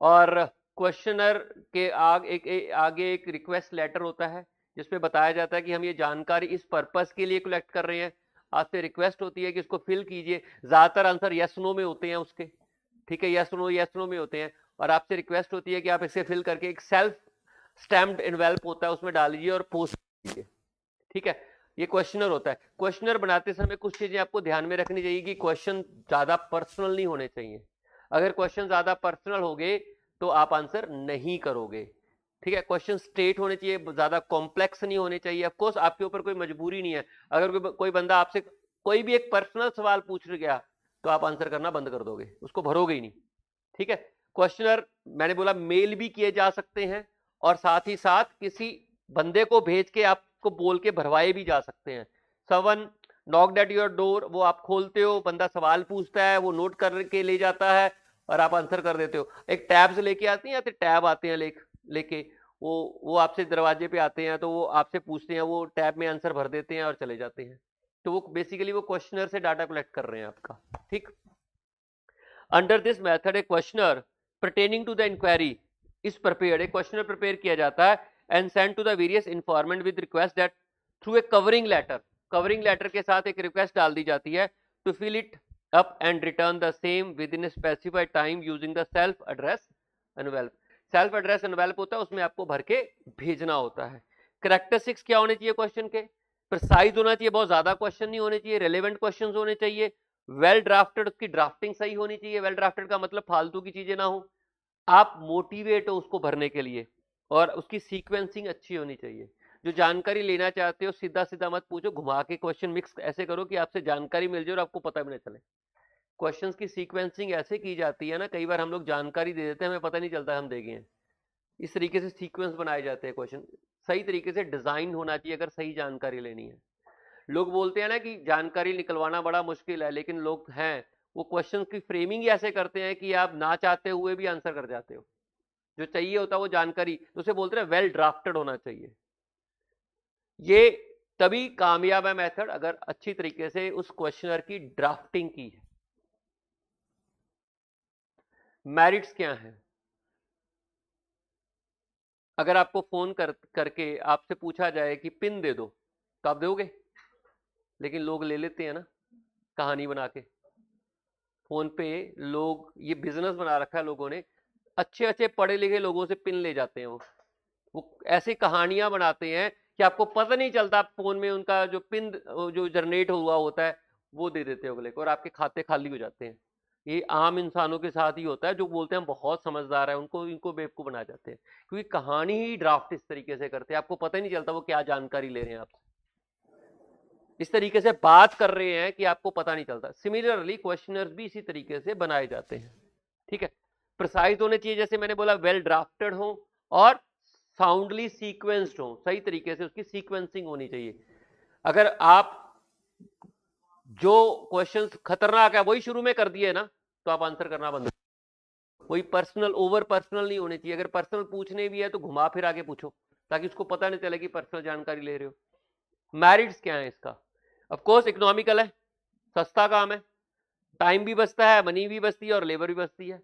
और क्वेश्चनर के आगे एक रिक्वेस्ट लेटर होता है जिसपे बताया जाता है कि हम ये जानकारी इस पर्पस के लिए कलेक्ट कर रहे हैं, आपसे रिक्वेस्ट होती है कि इसको फिल कीजिए। ज्यादातर आंसर यस नो में होते हैं उसके, ठीक है, यस नो में होते हैं, और आपसे रिक्वेस्ट होती है कि आप इसे फिल करके एक सेल्फ स्टैम्प्ड एनवेलप होता है उसमें डाल लीजिए और पोस्ट कीजिए। ठीक है, ये क्वेश्चनर होता है। क्वेश्चनर बनाते समय कुछ चीजें आपको ध्यान में रखनी चाहिए कि क्वेश्चन ज्यादा पर्सनल नहीं होने चाहिए। अगर क्वेश्चन ज्यादा पर्सनल हो गए तो आप आंसर नहीं करोगे। ठीक है, क्वेश्चन स्ट्रेट होने चाहिए, ज्यादा कॉम्प्लेक्स नहीं होने चाहिए। ऑफ कोर्स आपके ऊपर कोई मजबूरी नहीं है, अगर कोई बंदा आपसे कोई भी एक पर्सनल सवाल पूछ गया तो आप आंसर करना बंद कर दोगे, उसको भरोगे ही नहीं। ठीक है, क्वेश्चनर मैंने बोला मेल भी किए जा सकते हैं और साथ ही साथ किसी बंदे को भेज के आपको बोल के भरवाए भी जा सकते हैं। Someone knocked at your door, वो आप खोलते हो, बंदा सवाल पूछता है, वो नोट करके ले जाता है और आप आंसर कर देते हो। एक टैब्स लेके आते हैं या टैब आते हैं लेके वो आपसे दरवाजे पे आते हैं, तो वो आपसे पूछते हैं, वो टैब में आंसर भर देते हैं और चले जाते हैं। तो वो बेसिकली वो क्वेश्चनर से डाटा कलेक्ट कर रहे हैं आपका। ठीक, under this method a questionnaire pertaining to the inquiry is prepared, एक क्वेश्चनर प्रिपेयर किया जाता है and sent to the various informant with request that through a covering letter के साथ एक रिक्वेस्ट डाल दी जाती है to fill it up and return the same within a specified time using the self address envelope। Self address envelope होता है, उसमें आपको भर के भेजना होता है। कैरेक्टरिस्टिक्स क्या होने चाहिए क्वेश्चन के? प्रिसाइज होना चाहिए, बहुत ज्यादा क्वेश्चन नहीं होने चाहिए, रेलेवेंट क्वेश्चंस होने चाहिए, वेल ड्राफ्टेड, उसकी ड्राफ्टिंग सही होनी चाहिए। वेल ड्राफ्टेड का मतलब फालतू की चीजें ना हो, आप मोटिवेट हो उसको भरने के लिए, और उसकी सीक्वेंसिंग अच्छी होनी चाहिए। जो जानकारी लेना चाहते हो सीधा सीधा मत पूछो, घुमा के क्वेश्चन मिक्स ऐसे करो कि आपसे जानकारी मिल जाए और आपको पता भी नहीं चले। क्वेश्चंस की सीक्वेंसिंग ऐसे की जाती है ना, कई बार हम लोग जानकारी दे देते हैं, हमें पता नहीं चलता हम देखे हैं। इस तरीके से सीक्वेंस बनाए जाते हैं क्वेश्चन, सही तरीके से डिजाइन होना चाहिए अगर सही जानकारी लेनी है। लोग बोलते हैं ना कि जानकारी निकलवाना बड़ा मुश्किल है, लेकिन लोग हैं वो क्वेश्चन की फ्रेमिंग ही ऐसे करते हैं कि आप ना चाहते हुए भी आंसर कर जाते हो। जो चाहिए होता है वो जानकारी, तो उसे बोलते हैं वेल ड्राफ्टेड होना चाहिए। ये तभी कामयाब है मेथड अगर अच्छी तरीके से उस क्वेश्चनर की ड्राफ्टिंग की है। मेरिट्स क्या है? अगर आपको फोन करके आपसे पूछा जाए कि पिन दे दो तो आप दोगे? लेकिन लोग ले लेते हैं ना, कहानी बना के। फोन पे लोग ये बिजनेस बना रखा है लोगों ने, अच्छे अच्छे पढ़े लिखे लोगों से पिन ले जाते हैं। वो ऐसी कहानियां बनाते हैं कि आपको पता नहीं चलता, फोन में उनका जो पिन जो जनरेट हुआ होता है वो दे देते हैं अगले को, और आपके खाते खाली हो जाते हैं। ये आम इंसानों के साथ ही होता है, जो बोलते हैं हम बहुत समझदार है, उनको इनको बेवकूफ बना जाते हैं, क्योंकि कहानी ही ड्राफ्ट इस तरीके से करते हैं, आपको पता ही नहीं चलता वो क्या जानकारी ले रहे हैं आपसे। इस तरीके से बात कर रहे हैं कि आपको पता नहीं चलता। सिमिलरली क्वेश्चनर्स भी इसी तरीके से बनाए जाते हैं। ठीक है, प्रिसाइज होने चाहिए, जैसे मैंने बोला वेल ड्राफ्टेड हो और साउंडली सीक्वेंस्ड हो, सही तरीके से उसकी सीक्वेंसिंग होनी चाहिए। अगर आप जो क्वेश्चंस खतरनाक है वही शुरू में कर दिए ना, तो आप आंसर करना बंद। वही पर्सनल, ओवर पर्सनल नहीं होने चाहिए। अगर पर्सनल पूछने भी है तो घुमा फिर आगे पूछो, ताकि उसको पता नहीं चले कि पर्सनल जानकारी ले रहे हो। मैरिट्स क्या है इसका? ऑफ कोर्स इकोनॉमिकल है, सस्ता काम है, टाइम भी बचता है, मनी भी बचती है और लेबर भी बचती है।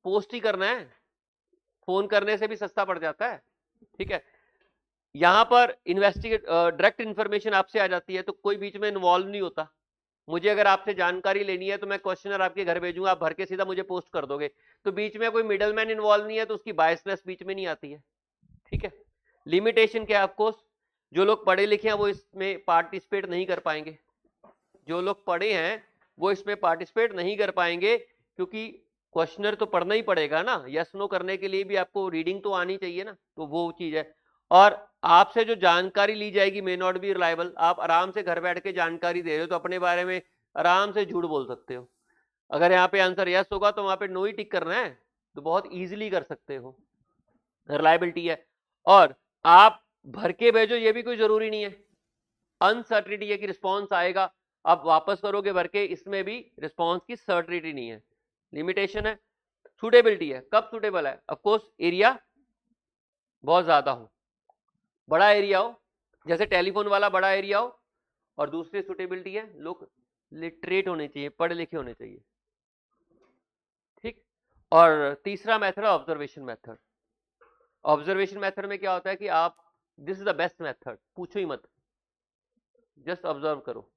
पोस्ट ही करना है, फोन करने से भी सस्ता पड़ जाता है। ठीक है, यहां पर इन्वेस्टिगेट डायरेक्ट इंफॉर्मेशन आपसे आ जाती है, तो कोई बीच में इन्वॉल्व नहीं होता। मुझे अगर आपसे जानकारी लेनी है तो मैं क्वेश्चनर आपके घर भेजूंगा, आप भर के सीधा मुझे पोस्ट कर दोगे, तो बीच में कोई मिडल मैन इन्वॉल्व नहीं है, तो उसकी बायसनेस बीच में नहीं आती है। ठीक है, लिमिटेशन क्या है? ऑफकोर्स जो लोग पढ़े लिखे हैं वो इसमें पार्टिसिपेट नहीं कर पाएंगे, जो लोग पढ़े हैं वो इसमें पार्टिसिपेट नहीं कर पाएंगे, क्योंकि क्वेश्चनर तो पढ़ना ही पड़ेगा ना, यस नो करने के लिए भी आपको रीडिंग तो आनी चाहिए ना, तो वो चीज है। और आपसे जो जानकारी ली जाएगी मे नॉट बी रिलायबल। आप आराम से घर बैठ के जानकारी दे रहे हो तो अपने बारे में आराम से झूठ बोल सकते हो। अगर यहाँ पे आंसर यस होगा तो वहां पे नो ही टिक करना है, तो बहुत इजीली कर सकते हो, रिलायबिलिटी है। और आप भर के भेजो ये भी कोई जरूरी नहीं है, अनसर्टिनिटी है कि रिस्पॉन्स आएगा, आप वापस करोगे भर के, इसमें भी रिस्पॉन्स की सर्टिनिटी नहीं है। लिमिटेशन है। सुटेबिलिटी है, कब सुटेबल है? ऑफकोर्स एरिया बहुत ज्यादा हो, बड़ा एरिया हो, जैसे टेलीफोन वाला बड़ा एरिया हो। और दूसरी सुटेबिलिटी है लोग लिटरेट होने चाहिए, पढ़े लिखे होने चाहिए। ठीक, और तीसरा मेथड है ऑब्जर्वेशन मेथड। ऑब्जर्वेशन मेथड में क्या होता है कि आप, this is the best method, पूछो ही मत, जस्ट ऑब्जर्व करो,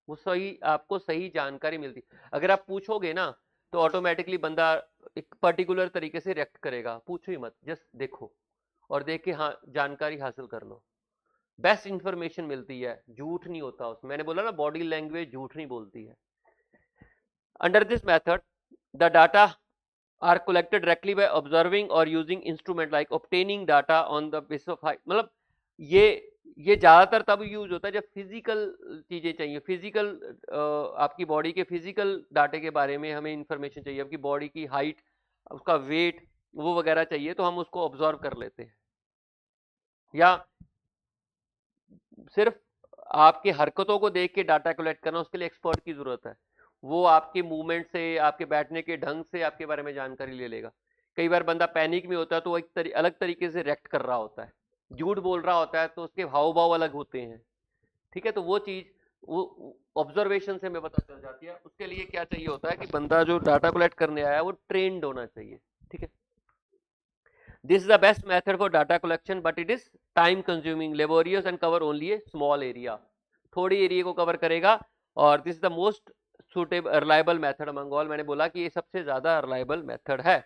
वो सही, आपको सही जानकारी मिलती। अगर आप पूछोगे ना तो ऑटोमेटिकली बंदा एक पर्टिकुलर तरीके से रिएक्ट करेगा। पूछो ही मत, जस्ट देखो और देख के हाँ जानकारी हासिल कर लो, बेस्ट इंफॉर्मेशन मिलती है, झूठ नहीं होता उसमें। मैंने बोला ना बॉडी लैंग्वेज झूठ नहीं बोलती है। Under this method the data are collected directly by observing और using instrument like obtaining data on the basis of मतलब ये ज्यादातर तब यूज होता है जब फिजिकल चीजें चाहिए, फिजिकल आपकी बॉडी के फिजिकल डाटे के बारे में हमें इंफॉर्मेशन चाहिए, आपकी बॉडी की हाइट, उसका वेट, वो वगैरह चाहिए, तो हम उसको ऑब्जर्व कर लेते हैं। या सिर्फ आपकी हरकतों को देख के डाटा कलेक्ट करना, उसके लिए एक्सपर्ट की जरूरत है। वो आपके मूवमेंट से, आपके बैठने के ढंग से आपके बारे में जानकारी ले लेगा। कई बार बंदा पैनिक में होता है तो वो एक अलग तरीके से रिएक्ट कर रहा होता है, झूठ बोल रहा होता है तो उसके हाव भाव अलग होते हैं। ठीक है, तो वो चीज वो ऑब्जर्वेशन से हमें पता चल जाती है। उसके लिए क्या चाहिए होता है कि बंदा जो डाटा कलेक्ट करने आया है वो ट्रेंड होना चाहिए। ठीक है, this is the best method for data collection but it is time consuming, laborious and cover only A small area, थोड़ी एरिया को कवर करेगा। और this is the most suitable reliable method among all, मैंने बोला कि ये सबसे ज्यादा रिलायबल मेथड है।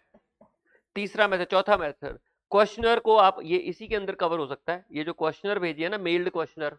तीसरा मेथड, चौथा मेथड, क्वेश्चनर को आप, ये इसी के अंदर कवर हो सकता है, ये जो क्वेश्चनर भेजिए ना, मेल्ड क्वेश्चनर,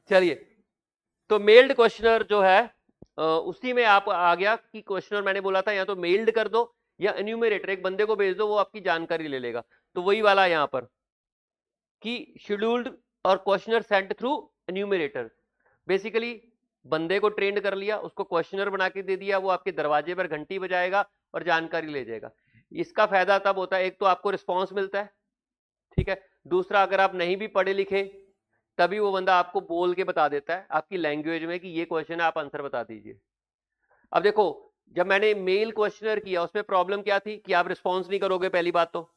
चलिए, तो मेल्ड क्वेश्चनर जो है उसी में आप आ गया कि क्वेश्चनर मैंने बोला था या तो मेल्ड कर दो या एन्यूमरेटर, एक बंदे को भेज दो, वो आपकी जानकारी ले लेगा। तो वही वाला यहां पर कि शेड्यूल्ड और questionnaire sent through enumerator, basically बंदे को ट्रेंड कर लिया, उसको क्वेश्चनर बना के दे दिया, वो आपके दरवाजे पर घंटी बजाएगा और जानकारी ले जाएगा। इसका फायदा तब होता है, एक तो आपको रिस्पॉन्स मिलता है, ठीक है, दूसरा अगर आप नहीं भी पढ़े लिखे तभी वो बंदा आपको बोल के बता देता है आपकी लैंग्वेज में कि ये क्वेश्चन है, आप आंसर बता दीजिए। अब देखो, जब मैंने मेल क्वेश्चनर किया उसमें प्रॉब्लम क्या थी कि आप रिस्पॉन्स नहीं करोगे पहली बात तो,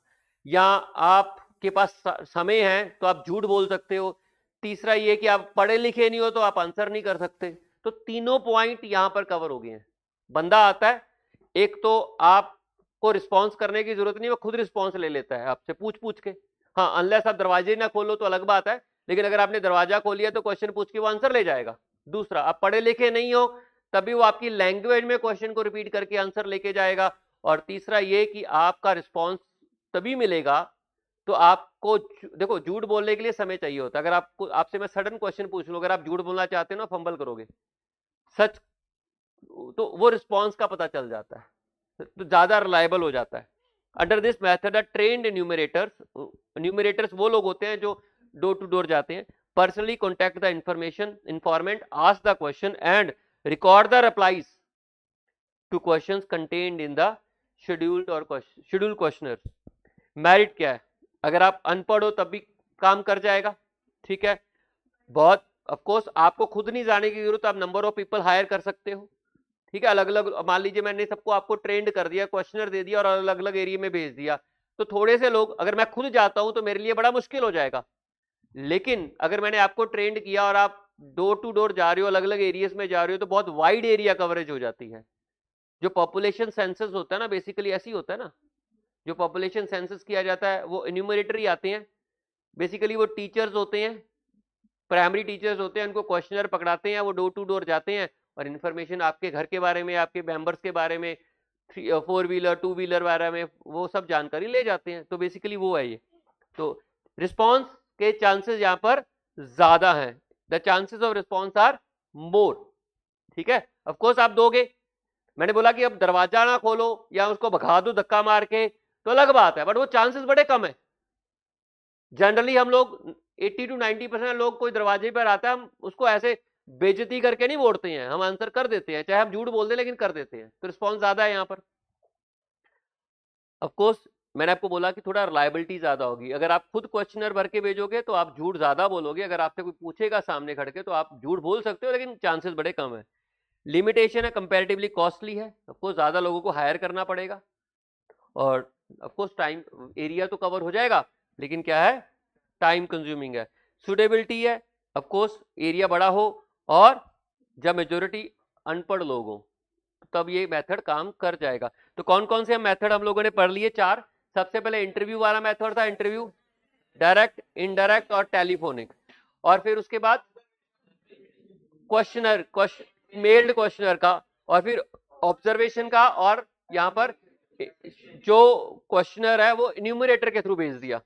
या आपके पास समय है तो आप झूठ बोल सकते हो, तीसरा ये कि आप पढ़े लिखे नहीं हो तो आप आंसर नहीं कर सकते। तो तीनों पॉइंट यहां पर कवर हो गए हैं। बंदा आता है, एक तो आपको रिस्पॉन्स करने की जरूरत नहीं, वो खुद रिस्पॉन्स ले लेता है आपसे पूछ पूछ के। हाँ, अनलेस आप दरवाजे ना खोलो तो अलग बात है, लेकिन अगर आपने दरवाजा खोल लिया तो क्वेश्चन पूछ के वो आंसर ले जाएगा। दूसरा, आप पढ़े लिखे नहीं हो तभी वो आपकी लैंग्वेज में क्वेश्चन को रिपीट करके आंसर लेके जाएगा। और तीसरा ये कि आपका रिस्पॉन्स तभी मिलेगा, तो आपको देखो, झूठ बोलने के लिए समय चाहिए होता है। अगर आपको, आपसे मैं सडन क्वेश्चन पूछ लूं, अगर आप झूठ बोलना चाहते हो ना, फंबल करोगे, सच तो वो रिस्पॉन्स का पता चल जाता है, तो ज्यादा रिलायबल हो जाता है। Under this method trained enumerators वो लोग होते हैं जो डोर टू डोर जाते हैं, personally contact the information informant, ask the question and record the replies two questions contained in the scheduled और शेड्यूल्ड क्वेश्चनर्स। मेरिट क्या है, अगर आप अनपढ़ हो तब भी काम कर जाएगा, ठीक है, बहुत ऑफ कोर्स आपको खुद नहीं जाने की जरूरत, आप नंबर ऑफ पीपल हायर कर सकते हो, ठीक है, अलग अलग, मान लीजिए मैंने सबको आपको ट्रेंड कर दिया, क्वेश्चनर दे दिया और अलग अलग एरिया में भेज दिया, तो थोड़े से लोग, अगर मैं खुद जाता हूं तो मेरे लिए बड़ा मुश्किल हो जाएगा। लेकिन अगर मैंने आपको ट्रेंड किया और आप डोर टू डोर जा रहे हो, अलग अलग एरियाज में जा रहे हो, तो बहुत वाइड एरिया कवरेज हो जाती है। जो पॉपुलेशन सेंसस होता है ना, बेसिकली ऐसी होता है ना, जो पॉपुलेशन सेंसस किया जाता है वो इन्यूमरेटर ही आते हैं, बेसिकली वो टीचर्स होते हैं, प्राइमरी टीचर्स होते हैं, उनको क्वेश्चनर पकड़ाते हैं, वो डोर टू डोर जाते हैं और इन्फॉर्मेशन आपके घर के बारे में, आपके मेंबर्स के बारे में, 4 व्हीलर 2 व्हीलर बारे में, वो सब जानकारी ले जाते हैं। तो बेसिकली वो है ये। तो रिस्पॉन्स के चांसेस यहां पर ज्यादा हैं, the chances of response are more, ठीक है, ऑफ कोर्स आप दोगे। मैंने बोला कि अब दरवाजा ना खोलो या उसको भगा दो धक्का मार के तो अलग बात है, बट वो चांसेस बड़े कम है। जनरली हम लोग 80 to 90% लोग, कोई दरवाजे पर आता है, हम उसको ऐसे बेइज्जती करके नहीं मोड़ते हैं, हम आंसर कर देते हैं, चाहे हम झूठ बोल दें लेकिन कर देते हैं, तो रिस्पॉन्स ज्यादा है यहाँ पर। ऑफ कोर्स मैंने आपको बोला कि थोड़ा रिलायबिलिटी ज्यादा होगी, अगर आप खुद क्वेश्चनर भर के भेजोगे तो आप झूठ ज्यादा बोलोगे, अगर आपसे कोई पूछेगा सामने खड़ के तो आप झूठ बोल सकते हो, लेकिन चांसेस बड़े कम है। लिमिटेशन है, कंपैरेटिवली कॉस्टली है, ऑफकोर्स ज्यादा लोगों को हायर करना पड़ेगा, और ऑफकोर्स टाइम, एरिया तो कवर हो जाएगा लेकिन क्या है, टाइम कंज्यूमिंग है। सुटेबिलिटी है, ऑफकोर्स एरिया बड़ा हो और जब मेजोरिटी अनपढ़ लोग हो, तब ये मेथड काम कर जाएगा। तो कौन कौन से मेथड हम लोगों ने पढ़ लिए? 4। सबसे पहले इंटरव्यू वाला मेथड था, इंटरव्यू, डायरेक्ट, इनडायरेक्ट और टेलीफोनिक। और फिर उसके बाद क्वेश्चनर, मेल्ड क्वेश्चनर का, और फिर ऑब्जर्वेशन का, और यहाँ पर जो क्वेश्चनर है वो न्यूमरेटर के थ्रू भेज दिया।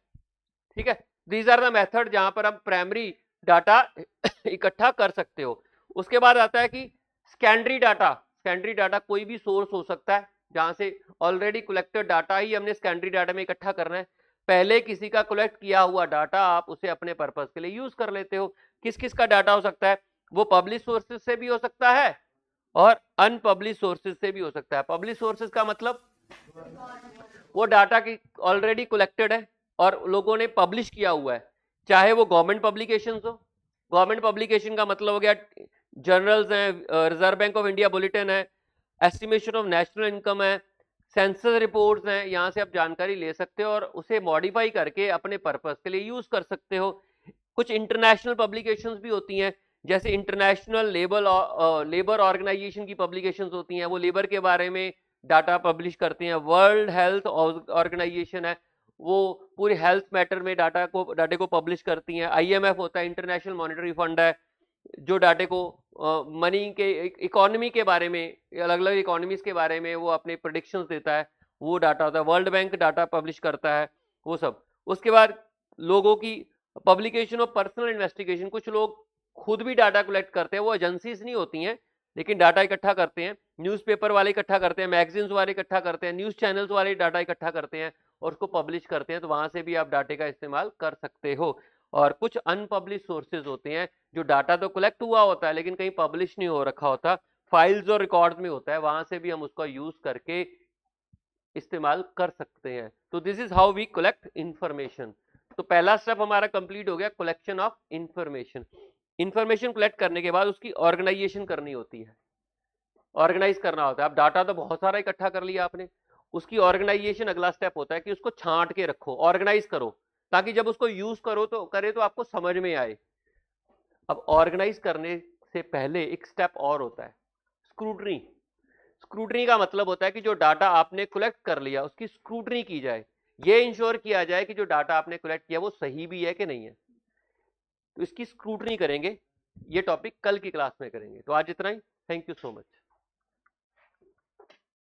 ठीक है, दीज आर द मेथड जहां पर आप प्राइमरी डाटा इकट्ठा कर सकते हो। उसके बाद आता है कि सेकेंडरी डाटा। सेकेंडरी डाटा कोई भी सोर्स हो सकता है जहां से ऑलरेडी कलेक्टेड डाटा ही हमने सेकेंडरी डाटा में इकट्ठा करना है। पहले किसी का कलेक्ट किया हुआ डाटा आप उसे अपने पर्पस के लिए यूज कर लेते हो। किस किस का डाटा हो सकता है? वो पब्लिश सोर्सेज से भी हो सकता है और अनपब्लिश सोर्सेज से भी हो सकता है। पब्लिश सोर्सेज का मतलब वो डाटा की ऑलरेडी कलेक्टेड है और लोगों ने पब्लिश किया हुआ है, चाहे वो गवर्नमेंट पब्लिकेशन हो। गवर्नमेंट पब्लिकेशन का मतलब हो गया जर्नल्स हैं, reserve bank of India bulletin है, एस्टिमेशन ऑफ नेशनल इनकम है, सेंसस रिपोर्ट्स हैं। यहाँ से आप जानकारी ले सकते हो और उसे मॉडिफाई करके अपने पर्पस के लिए यूज कर सकते हो। कुछ इंटरनेशनल पब्लिकेशंस भी होती हैं, जैसे इंटरनेशनल लेबर ऑर्गेनाइजेशन की पब्लिकेशंस होती हैं, वो लेबर के बारे में डाटा पब्लिश करते हैं। वर्ल्ड हेल्थ ऑर्गेनाइजेशन है, वो पूरे हेल्थ मैटर में डाटे को पब्लिश करती हैं। IMF होता है, इंटरनेशनल मॉनेटरी फंड है, जो डाटे को मनी के इकोनॉमी के बारे में, अलग अलग इकोनॉमीज के बारे में वो अपने प्रेडिक्शंस देता है, वो डाटा होता है। वर्ल्ड बैंक डाटा पब्लिश करता है, वो सब। उसके बाद लोगों की पब्लिकेशन ऑफ पर्सनल इन्वेस्टिगेशन, कुछ लोग खुद भी डाटा कलेक्ट करते हैं, वो एजेंसीज नहीं होती हैं लेकिन डाटा इकट्ठा करते हैं। न्यूज़पेपर वाले इकट्ठा करते हैं, मैगजीन्स वाले इकट्ठा करते हैं, न्यूज़ चैनल्स वाले डाटा इकट्ठा करते हैं और उसको पब्लिश करते हैं, तो वहां से भी आप डाटे का इस्तेमाल कर सकते हो। और कुछ अनपब्लिश सोर्सेज होते हैं, जो डाटा तो कलेक्ट हुआ होता है लेकिन कहीं पब्लिश नहीं हो रखा होता, फाइल्स और रिकॉर्ड्स में होता है, वहां से भी हम उसका यूज करके इस्तेमाल कर सकते हैं। तो this is how we collect information. तो पहला स्टेप हमारा कंप्लीट हो गया, collection of information. Information collect करने के बाद उसकी ऑर्गेनाइजेशन करनी होती है, ऑर्गेनाइज करना होता है। अब डाटा तो बहुत सारा इकट्ठा कर लिया आपने, उसकी ऑर्गेनाइजेशन अगला स्टेप होता है कि उसको छांट के रखो, ऑर्गेनाइज करो, ताकि जब उसको यूज करो तो आपको समझ में आए। अब ऑर्गेनाइज करने से पहले एक स्टेप और होता है, स्क्रूटनी। स्क्रूटनी का मतलब होता है कि जो डाटा आपने कलेक्ट कर लिया उसकी स्क्रूटनी की जाए, ये इंश्योर किया जाए कि जो डाटा आपने कलेक्ट किया वो सही भी है कि नहीं है। तो इसकी स्क्रूटनी करेंगे, ये टॉपिक कल की क्लास में करेंगे। तो आज इतना ही, थैंक यू सो मच।